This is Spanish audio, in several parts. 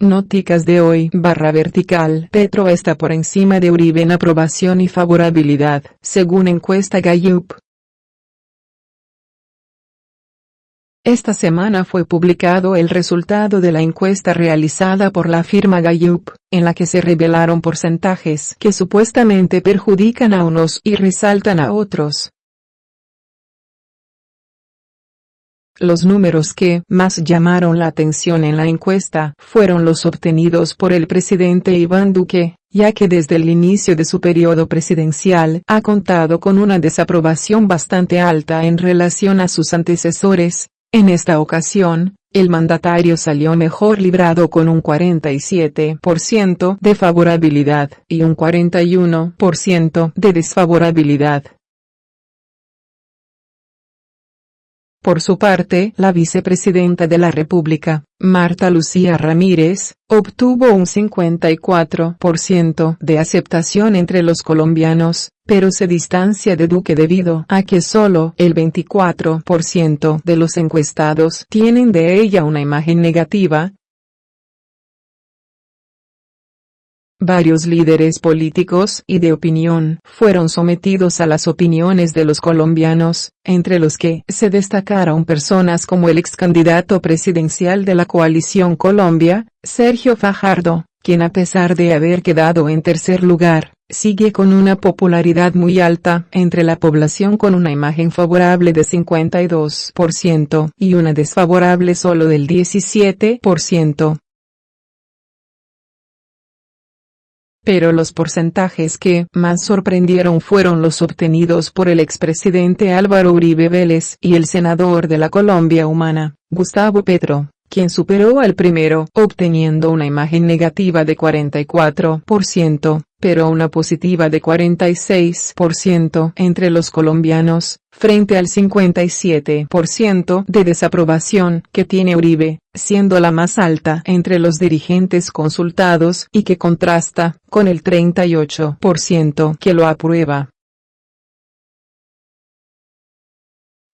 Nóticas de hoy /vertical. Petro está por encima de Uribe en aprobación y favorabilidad, según encuesta Gallup. Esta semana fue publicado el resultado de la encuesta realizada por la firma Gallup, en la que se revelaron porcentajes que supuestamente perjudican a unos y resaltan a otros. Los números que más llamaron la atención en la encuesta fueron los obtenidos por el presidente Iván Duque, ya que desde el inicio de su periodo presidencial ha contado con una desaprobación bastante alta en relación a sus antecesores. En esta ocasión, el mandatario salió mejor librado con un 47% de favorabilidad y un 41% de desfavorabilidad. Por su parte, la vicepresidenta de la República, Marta Lucía Ramírez, obtuvo un 54% de aceptación entre los colombianos, pero se distancia de Duque debido a que solo el 24% de los encuestados tienen de ella una imagen negativa. Varios líderes políticos y de opinión fueron sometidos a las opiniones de los colombianos, entre los que se destacaron personas como el ex candidato presidencial de la Coalición Colombia, Sergio Fajardo, quien a pesar de haber quedado en tercer lugar, sigue con una popularidad muy alta entre la población con una imagen favorable de 52% y una desfavorable solo del 17%. Pero los porcentajes que más sorprendieron fueron los obtenidos por el expresidente Álvaro Uribe Vélez y el senador de la Colombia Humana, Gustavo Petro, quien superó al primero, obteniendo una imagen negativa de 44%, pero una positiva de 46% entre los colombianos, frente al 57% de desaprobación que tiene Uribe, siendo la más alta entre los dirigentes consultados y que contrasta con el 38% que lo aprueba.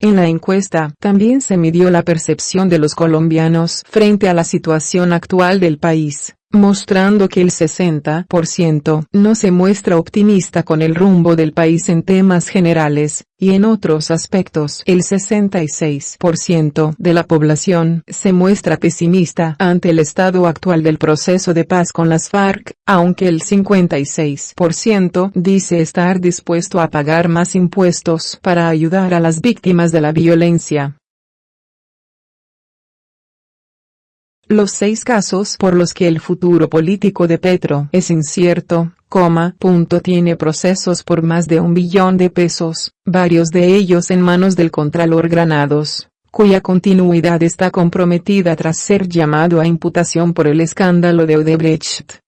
En la encuesta también se midió la percepción de los colombianos frente a la situación actual del país, mostrando que el 60% no se muestra optimista con el rumbo del país en temas generales, y en otros aspectos el 66% de la población se muestra pesimista ante el estado actual del proceso de paz con las FARC, aunque el 56% dice estar dispuesto a pagar más impuestos para ayudar a las víctimas de la violencia. Los 6 casos por los que el futuro político de Petro es incierto, tiene procesos por más de 1 billón de pesos, varios de ellos en manos del Contralor Granados, cuya continuidad está comprometida tras ser llamado a imputación por el escándalo de Odebrecht.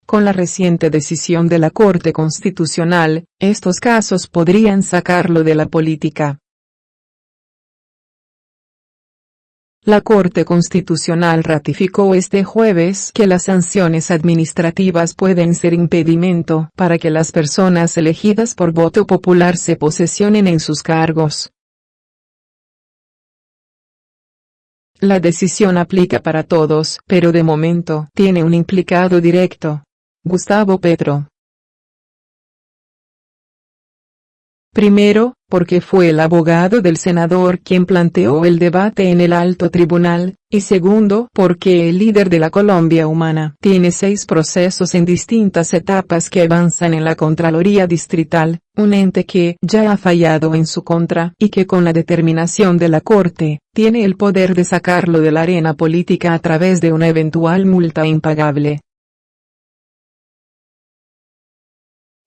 Con la reciente decisión de la Corte Constitucional, estos casos podrían sacarlo de la política. La Corte Constitucional ratificó este jueves que las sanciones administrativas pueden ser impedimento para que las personas elegidas por voto popular se posesionen en sus cargos. La decisión aplica para todos, pero de momento tiene un implicado directo: Gustavo Petro. Primero, porque fue el abogado del senador quien planteó el debate en el alto tribunal, y segundo, porque el líder de la Colombia Humana tiene 6 procesos en distintas etapas que avanzan en la Contraloría Distrital, un ente que ya ha fallado en su contra y que con la determinación de la Corte, tiene el poder de sacarlo de la arena política a través de una eventual multa impagable.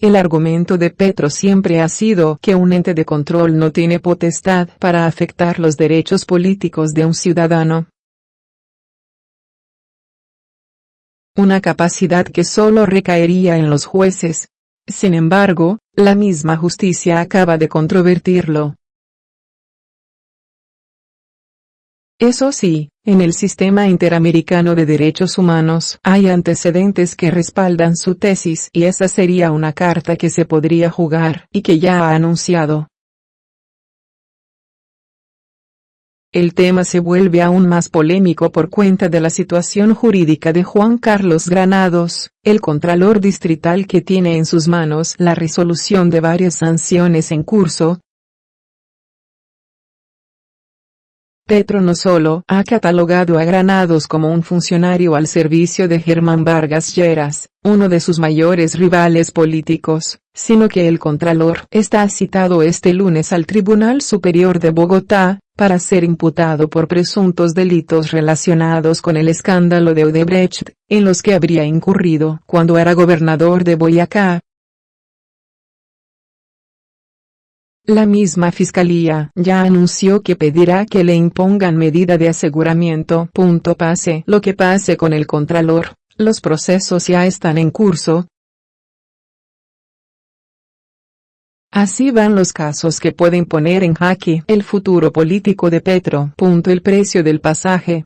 El argumento de Petro siempre ha sido que un ente de control no tiene potestad para afectar los derechos políticos de un ciudadano. Una capacidad que solo recaería en los jueces. Sin embargo, la misma justicia acaba de controvertirlo. Eso sí, en el sistema interamericano de derechos humanos hay antecedentes que respaldan su tesis y esa sería una carta que se podría jugar y que ya ha anunciado. El tema se vuelve aún más polémico por cuenta de la situación jurídica de Juan Carlos Granados, el contralor distrital, que tiene en sus manos la resolución de varias sanciones en curso. Petro no solo ha catalogado a Granados como un funcionario al servicio de Germán Vargas Lleras, uno de sus mayores rivales políticos, sino que el contralor está citado este lunes al Tribunal Superior de Bogotá, para ser imputado por presuntos delitos relacionados con el escándalo de Odebrecht, en los que habría incurrido cuando era gobernador de Boyacá. La misma fiscalía ya anunció que pedirá que le impongan medida de aseguramiento. Pase lo que pase con el contralor, los procesos ya están en curso. Así van los casos que pueden poner en jaque el futuro político de Petro. El precio del pasaje.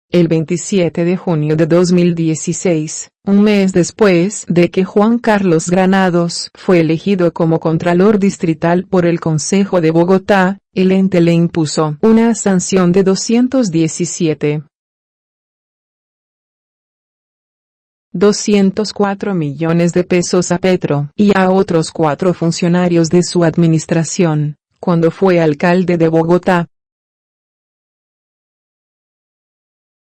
El 27 de junio de 2016, un mes después de que Juan Carlos Granados fue elegido como Contralor Distrital por el Consejo de Bogotá, el ente le impuso una sanción de 204 millones de pesos a Petro y a otros 4 funcionarios de su administración, cuando fue alcalde de Bogotá.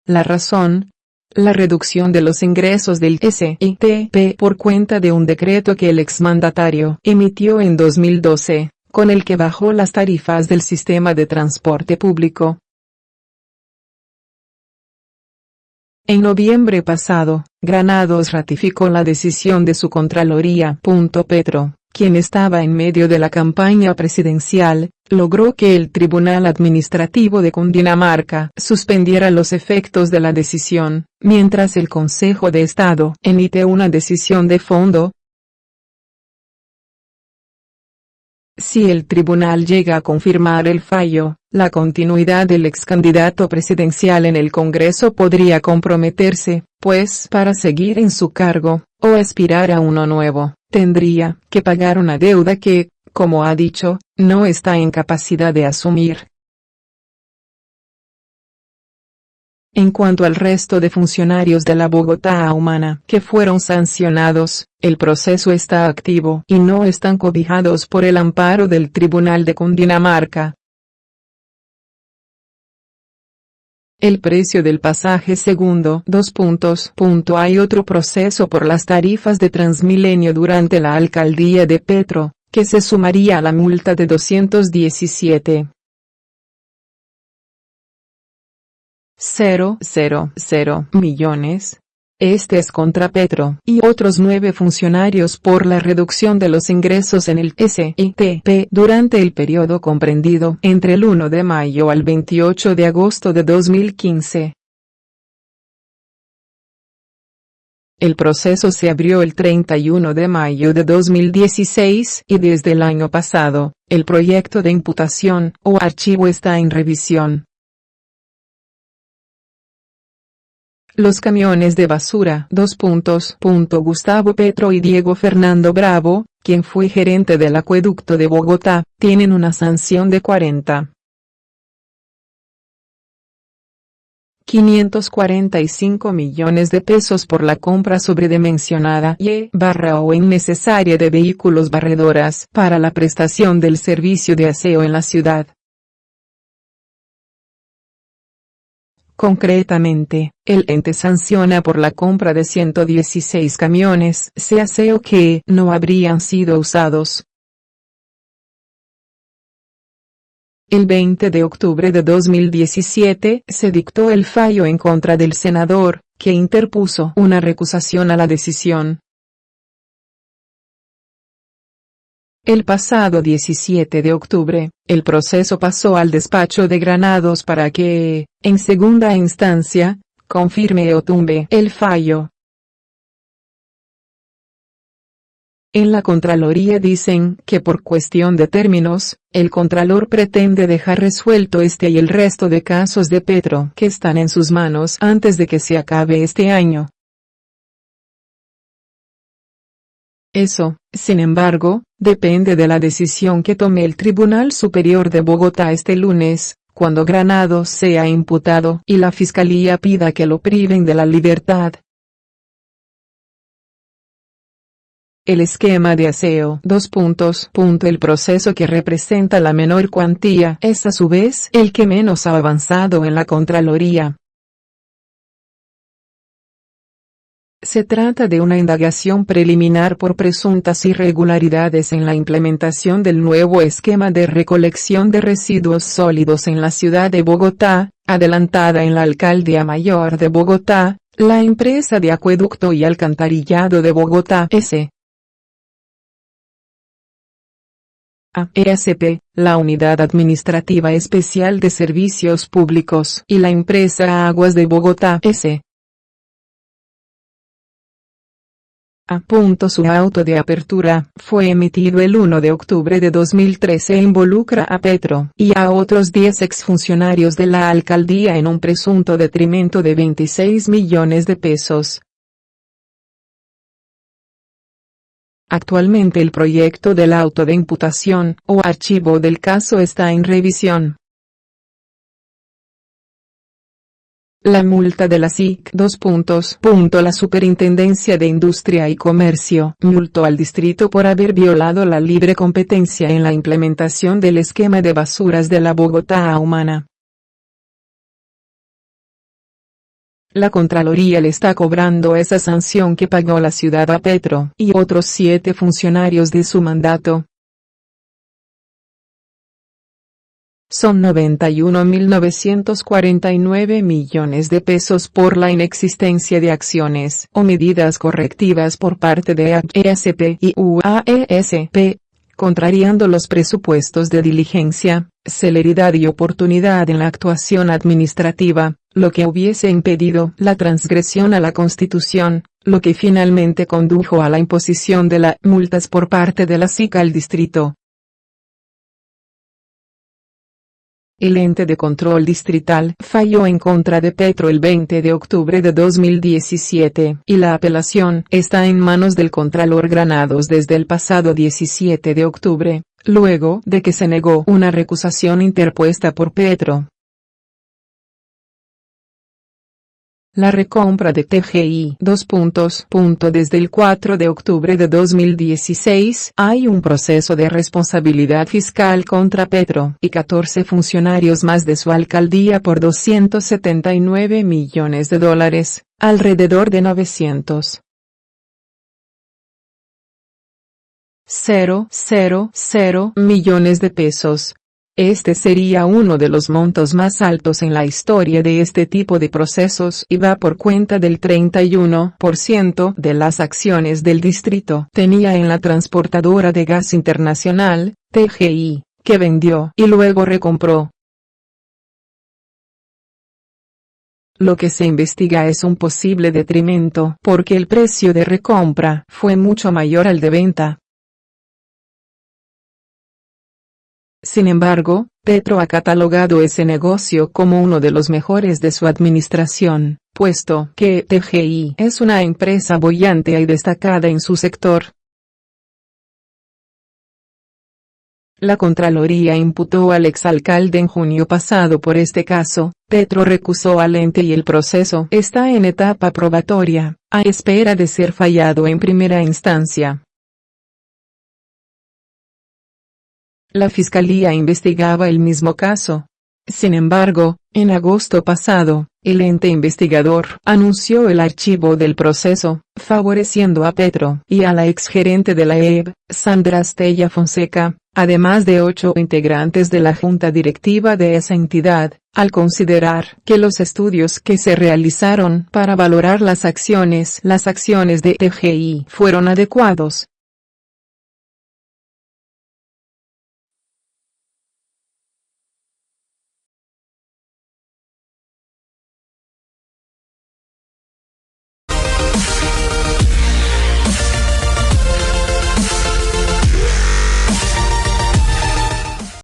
La razón: la reducción de los ingresos del SITP por cuenta de un decreto que el exmandatario emitió en 2012, con el que bajó las tarifas del sistema de transporte público. En noviembre pasado, Granados ratificó la decisión de su Contraloría. Petro, quien estaba en medio de la campaña presidencial, logró que el Tribunal Administrativo de Cundinamarca suspendiera los efectos de la decisión, mientras el Consejo de Estado emite una decisión de fondo. Si el tribunal llega a confirmar el fallo, la continuidad del excandidato presidencial en el Congreso podría comprometerse, pues para seguir en su cargo, o aspirar a uno nuevo, tendría que pagar una deuda que, como ha dicho, no está en capacidad de asumir. En cuanto al resto de funcionarios de la Bogotá Humana que fueron sancionados, el proceso está activo y no están cobijados por el amparo del Tribunal de Cundinamarca. El precio del pasaje segundo. Hay otro proceso por las tarifas de Transmilenio durante la alcaldía de Petro, que se sumaría a la multa de 217.000 millones. Este es contra Petro y otros 9 funcionarios por la reducción de los ingresos en el SITP durante el periodo comprendido entre el 1 de mayo al 28 de agosto de 2015. El proceso se abrió el 31 de mayo de 2016 y desde el año pasado, el proyecto de imputación o archivo está en revisión. Los camiones de basura. Gustavo Petro y Diego Fernando Bravo, quien fue gerente del acueducto de Bogotá, tienen una sanción de 545 millones de pesos por la compra sobredimensionada o innecesaria de vehículos barredoras para la prestación del servicio de aseo en la ciudad. Concretamente, el ente sanciona por la compra de 116 camiones de aseo que no habrían sido usados. El 20 de octubre de 2017 se dictó el fallo en contra del senador, que interpuso una recusación a la decisión. El pasado 17 de octubre, el proceso pasó al despacho de Granados para que, en segunda instancia, confirme o tumbe el fallo. En la Contraloría dicen que por cuestión de términos, el Contralor pretende dejar resuelto este y el resto de casos de Petro que están en sus manos antes de que se acabe este año. Eso, sin embargo, depende de la decisión que tome el Tribunal Superior de Bogotá este lunes, cuando Granados sea imputado y la Fiscalía pida que lo priven de la libertad. El esquema de aseo. El proceso que representa la menor cuantía es a su vez el que menos ha avanzado en la Contraloría. Se trata de una indagación preliminar por presuntas irregularidades en la implementación del nuevo esquema de recolección de residuos sólidos en la ciudad de Bogotá, adelantada en la Alcaldía Mayor de Bogotá, la empresa de acueducto y alcantarillado de Bogotá S. ESP, la Unidad Administrativa Especial de Servicios Públicos y la empresa Aguas de Bogotá S. Su auto de apertura fue emitido el 1 de octubre de 2013 e involucra a Petro y a otros 10 exfuncionarios de la alcaldía en un presunto detrimento de 26 millones de pesos. Actualmente el proyecto del auto de imputación o archivo del caso está en revisión. La multa de la SIC. La Superintendencia de Industria y Comercio multó al distrito por haber violado la libre competencia en la implementación del esquema de basuras de la Bogotá Humana. La Contraloría le está cobrando esa sanción que pagó la ciudad a Petro y otros 7 funcionarios de su mandato. Son 91.949 millones de pesos por la inexistencia de acciones o medidas correctivas por parte de ESP y UAESP, contrariando los presupuestos de diligencia, celeridad y oportunidad en la actuación administrativa, lo que hubiese impedido la transgresión a la Constitución, lo que finalmente condujo a la imposición de las multas por parte de la SIC al distrito. El ente de control distrital falló en contra de Petro el 20 de octubre de 2017 y la apelación está en manos del Contralor Granados desde el pasado 17 de octubre, luego de que se negó una recusación interpuesta por Petro. La recompra de TGI. Desde el 4 de octubre de 2016 hay un proceso de responsabilidad fiscal contra Petro y 14 funcionarios más de su alcaldía por 279 millones de dólares, alrededor de 900,000 millones de pesos. Este sería uno de los montos más altos en la historia de este tipo de procesos y va por cuenta del 31% de las acciones del distrito tenía en la transportadora de gas internacional, TGI, que vendió y luego recompró. Lo que se investiga es un posible detrimento porque el precio de recompra fue mucho mayor al de venta. Sin embargo, Petro ha catalogado ese negocio como uno de los mejores de su administración, puesto que TGI es una empresa boyante y destacada en su sector. La Contraloría imputó al exalcalde en junio pasado por este caso. Petro recusó al ente y el proceso está en etapa probatoria, a espera de ser fallado en primera instancia. La Fiscalía investigaba el mismo caso. Sin embargo, en agosto pasado, el ente investigador anunció el archivo del proceso, favoreciendo a Petro y a la exgerente de la EB, Sandra Astella Fonseca, además de 8 integrantes de la junta directiva de esa entidad, al considerar que los estudios que se realizaron para valorar las acciones de TGI fueron adecuados.